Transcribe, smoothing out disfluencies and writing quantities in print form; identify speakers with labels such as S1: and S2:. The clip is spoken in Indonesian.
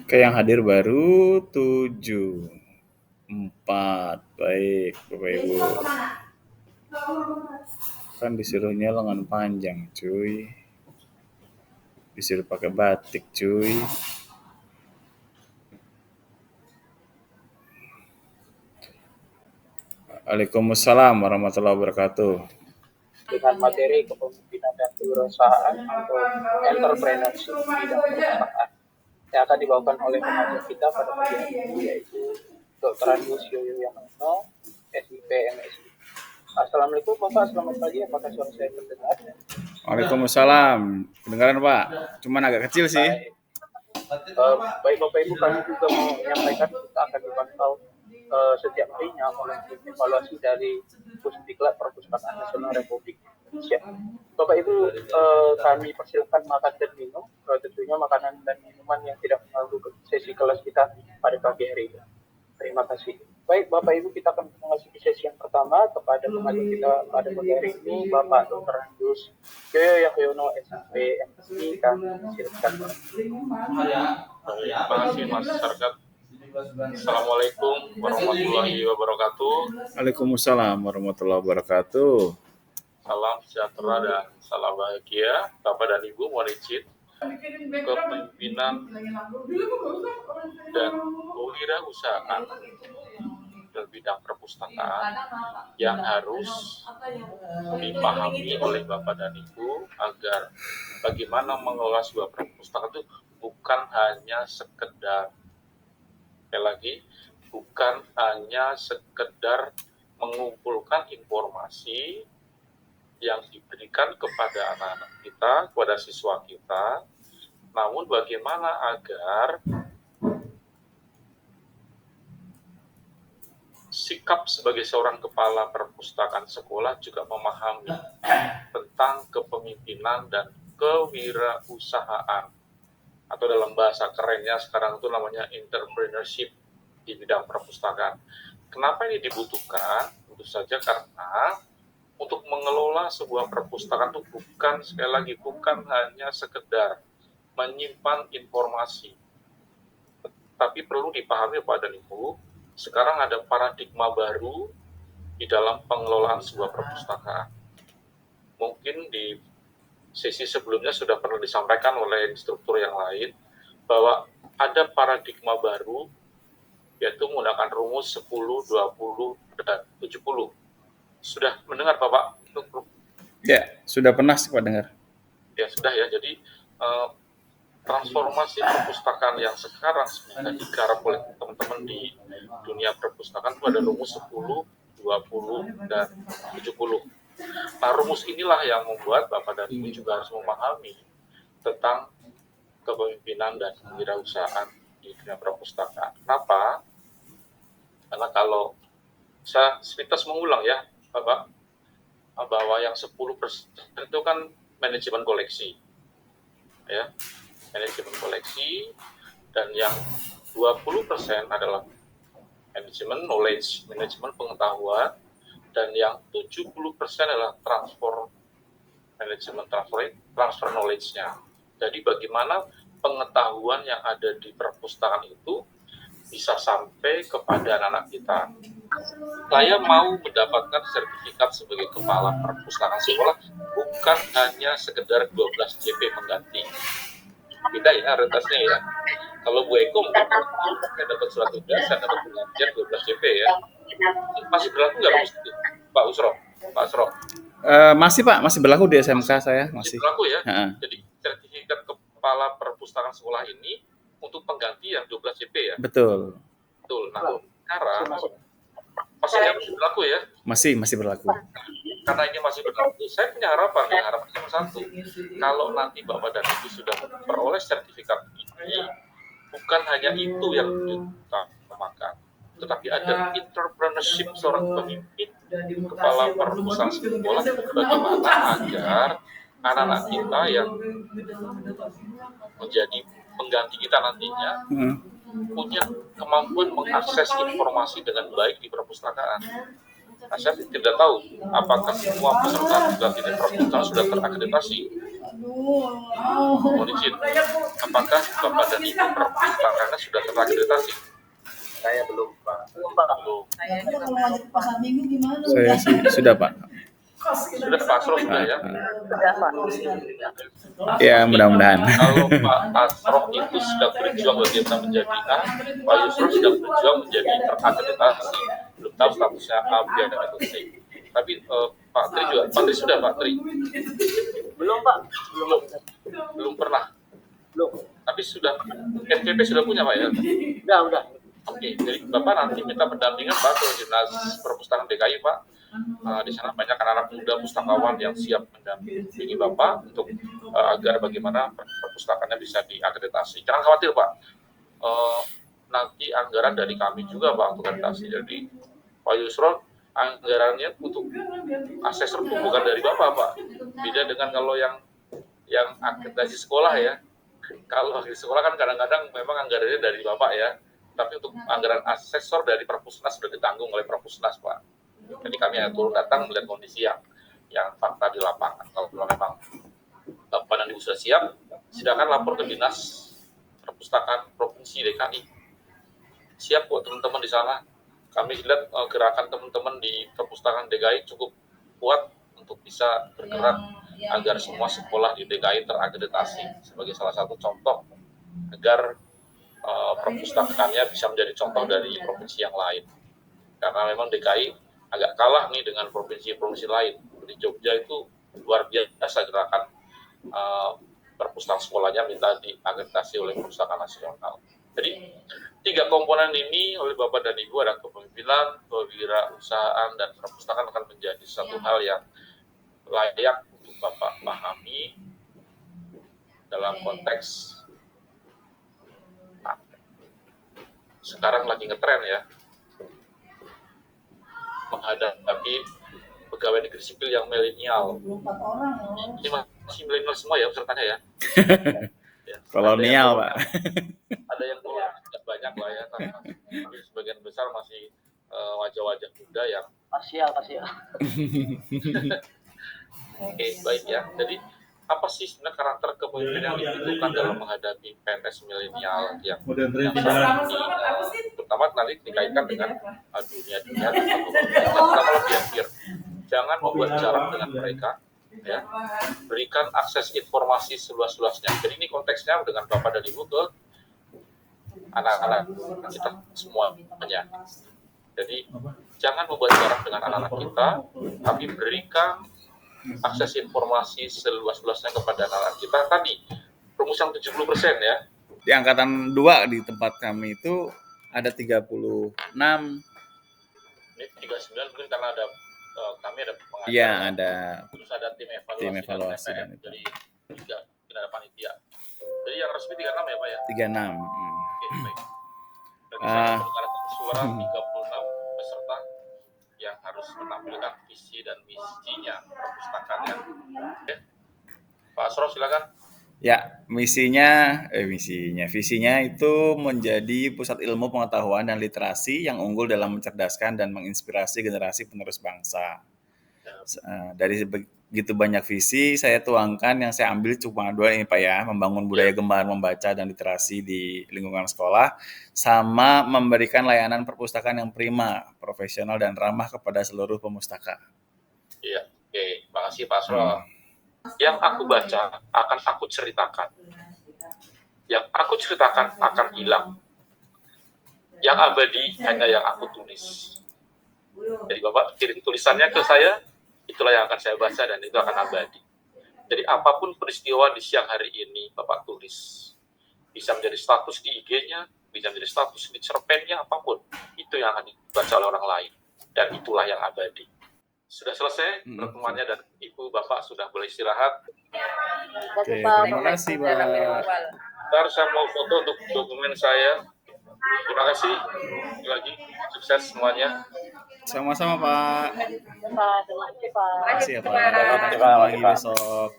S1: Oke, yang hadir baru 7, 4. Baik, Bapak Ibu. Kan disuruhnya lengan panjang, cuy. Disuruh pakai batik, cuy. Waalaikumsalam warahmatullahi wabarakatuh.
S2: Dengan materi kepemimpinan dan kewirausahaan atau entrepreneurship di bidang perusahaan yang akan dibawakan oleh pengajar kita pada pagi hari ini, yaitu Dr. Angus Yoyono, SIP MSI. Assalamualaikum Bapak, selamat pagi. Apakah suara saya terdengar?
S1: Waalaikumsalam. Kedengaran Pak? Cuman agak kecil sih.
S2: Baik Bapak Ibu, kami juga mau menyampaikan kita akan dipantau setiap harinya oleh tim evaluasi dari Pusdiklat Perpustakaan Nasional Republik Indonesia. Bapak Ibu, kami persilakan makan dan minum, tentunya makanan dan minuman yang tidak mengganggu sesi kelas kita pada pagi hari ini. Terima kasih. Baik Bapak Ibu, kita akan memasuki sesi yang pertama kepada pengajar kita pada pagi hari ini, Bapak Dr. Angus Yoyono, SIP MSI. Kami silakan.
S3: Terima kasih masyarakat. Assalamualaikum warahmatullahi wabarakatuh.
S1: Waalaikumsalam warahmatullahi wabarakatuh.
S3: Salam sejahtera dan salam bahagia. Bapak dan Ibu, mohon izin kepemimpinan dan kewirausahaan dalam bidang perpustakaan yang harus dipahami oleh Bapak dan Ibu agar bagaimana mengelola sebuah perpustakaan itu bukan hanya sekedar, sekali lagi, bukan hanya sekedar mengumpulkan informasi yang diberikan kepada anak-anak kita, kepada siswa kita, namun bagaimana agar sikap sebagai seorang kepala perpustakaan sekolah juga memahami tentang kepemimpinan dan kewirausahaan, atau dalam bahasa kerennya sekarang itu namanya entrepreneurship di bidang perpustakaan. Kenapa ini dibutuhkan? Tentu saja karena untuk mengelola sebuah perpustakaan itu bukan, sekali lagi, bukan hanya sekedar menyimpan informasi, tapi perlu dipahami Bapak dan Ibu, sekarang ada paradigma baru di dalam pengelolaan sebuah perpustakaan. Mungkin di sesi sebelumnya sudah pernah disampaikan oleh instruktur yang lain bahwa ada paradigma baru, yaitu menggunakan rumus 10, 20, dan 70. Sudah mendengar Bapak?
S1: Ya, sudah pernah sih Pak dengar.
S3: Ya sudah ya, jadi transformasi perpustakaan yang sekarang sebenarnya digarap oleh teman-teman di dunia perpustakaan itu ada rumus 10, 20, dan 70. Nah, rumus inilah yang membuat Bapak dan Ibu juga harus memahami tentang kepemimpinan dan kewirausahaan di dunia perpustakaan. Kenapa? Karena kalau saya sepintas mengulang ya, Bapak, bahwa yang 10% itu kan manajemen koleksi. Ya, manajemen koleksi, dan yang 20% adalah manajemen knowledge, manajemen pengetahuan, dan yang 70% adalah transfer knowledge-nya. Jadi bagaimana pengetahuan yang ada di perpustakaan itu bisa sampai kepada anak-anak kita. Saya mau mendapatkan sertifikat sebagai kepala perpustakaan sekolah bukan hanya sekedar 12 JP mengganti. Beda ya rentasnya ya. Kalau Bu Eko mungkin saya dapat surat tugas, saya dapat penggantian 12 JP ya. Masih berlaku nggak Pak Usro? Pak Usro?
S1: Masih Pak, masih berlaku di SMK saya. Masih
S3: berlaku ya. Jadi sertifikat kepala perpustakaan sekolah ini untuk pengganti yang 12 JP ya? Betul. Nah, sekarang masih berlaku ya? Masih berlaku. Karena ini masih berlaku, saya punya harapan cuma satu. Kalau nanti Bapak dan Ibu sudah memperoleh sertifikat ini, bukan hanya itu yang diutamakan, tetapi ada entrepreneurship seorang pemimpin, kepala perpustakaan sekolah, bagaimana agar anak-anak kita yang menjadi pengganti kita nantinya punya kemampuan mengakses informasi dengan baik di perpustakaan. Nah, saya tidak tahu apakah semua peserta pelatihan perpustakaan sudah terakreditasi. Mohon izin, apakah Bapak dan Ibu perpustakaannya sudah terakreditasi?
S2: Saya belum, Pak. Belum.
S1: Saya sih sudah, Pak.
S3: Sudah Pak Asrof sudah ya?
S2: Sudah, Pak.
S1: Ya, mudah-mudahan.
S3: Kalau Pak Asrof itu sudah berjuang bagaimana menjadi A, Pak Yusril sudah berjuang menjadi terakreditasi. Belum tahu statusnya A, B, atau C. Tapi Pak Tri juga, Pak Tri sudah Pak Tri?
S2: Belum, Pak.
S3: Belum pernah?
S2: Belum.
S3: Tapi sudah, FKP sudah punya Pak ya?
S2: Udah.
S3: Oke, jadi Bapak nanti minta pendampingan Pak ke Dinas Perpustakaan DKI Pak. Di sana banyak anak-anak muda pustakawan yang siap mendampingi Bapak untuk agar bagaimana perpustakaannya bisa diakreditasi. Jangan khawatir Pak, nanti anggaran dari kami juga Pak untuk akreditasi. Jadi Pak Yusron, anggarannya untuk asesor itu bukan dari Bapak Pak. Beda dengan kalau yang akreditasi sekolah ya. Kalau di sekolah kan kadang-kadang memang anggarannya dari Bapak ya. Tapi untuk anggaran asesor dari Perpusnas sudah ditanggung oleh Perpusnas Pak. Jadi kami hanya turun datang melihat kondisi yang fakta di lapangan. Kalau memang Bapak dan Ibu sudah siap, silakan lapor ke Dinas Perpustakaan Provinsi DKI. Siap kok teman-teman di sana. Kami lihat gerakan teman-teman di Perpustakaan DKI cukup kuat untuk bisa bergerak agar semua sekolah di DKI terakreditasi sebagai salah satu contoh agar perpustakaannya bisa menjadi contoh dari provinsi yang lain. Karena memang DKI agak kalah nih dengan provinsi-provinsi lain. Di Jogja itu luar biasa gerakan perpustakaan sekolahnya minta diakreditasi oleh Perpustakaan Nasional. Jadi 3 komponen ini oleh Bapak dan Ibu ada kepemimpinan, kewirausahaan, dan perpustakaan akan menjadi satu hal yang layak untuk Bapak pahami dalam konteks sekarang lagi ngetren ya, menghadapi pegawai negeri sipil yang milenial. Ini masih milenial semua ya pesertanya ya.
S1: Kolonial Pak.
S3: Ada yang tidak banyak lah ya, tapi sebagian besar masih wajah-wajah muda yang
S2: Parsial.
S3: Oke, baik ya. Jadi apa sih sebenarnya karakter kepemimpinan yang dibutuhkan dalam menghadapi PNS milenial yang saat ini, terutama nanti dikaitkan dengan dunia terutama lebih jangan membuat jarak dengan mereka, ya. Berikan akses informasi seluas-luasnya. Jadi ini konteksnya dengan Bapak dan Ibu ke anak-anak kita semuanya. Jadi jangan membuat jarak dengan anak-anak kita, tapi berikan akses informasi seluas-luasnya kepada anak-anak kita. Tadi rumusan 70% ya.
S1: Di angkatan 2 di tempat kami itu ada 36.
S3: Ini 39 mungkin karena ada kami ada pengajar.
S1: Iya, ada.
S3: Terus ada tim
S1: evaluasi dan
S3: jadi 3 mungkin ada panitia. Jadi yang resmi 36 ya Pak ya?
S1: 36.
S3: Oke, baik. Dan saya mendengarkan suara 36 peserta yang harus menampilkan visi dan misinya perpustakaannya. Oke. Pak Asrof silakan.
S1: Ya, visinya itu menjadi pusat ilmu pengetahuan dan literasi yang unggul dalam mencerdaskan dan menginspirasi generasi penerus bangsa. Dari begitu banyak visi, saya tuangkan yang saya ambil cuma 2 ini Pak ya, membangun budaya gemar membaca dan literasi di lingkungan sekolah, sama memberikan layanan perpustakaan yang prima, profesional dan ramah kepada seluruh pemustaka.
S3: Iya, oke, makasih Pak Asrof. Yang aku baca akan aku ceritakan. Yang aku ceritakan akan hilang. Yang abadi hanya yang aku tulis. Jadi Bapak kirim tulisannya ke saya, itulah yang akan saya baca dan itu akan abadi. Jadi apapun peristiwa di siang hari ini Bapak tulis. Bisa menjadi status di IG-nya, bisa menjadi status di cerpennya, apapun. Itu yang akan dibaca oleh orang lain. Dan itulah yang abadi. Sudah selesai pertemuannya dan Ibu Bapak sudah boleh istirahat.
S1: Oke, terima kasih Pak.
S3: Ntar saya mau foto untuk dokumen saya. Terima kasih lagi, sukses semuanya.
S1: Sama-sama Pak.
S2: Terima kasih Pak.
S1: Terima kasih ya Pak. Kita ketemu lagi besok.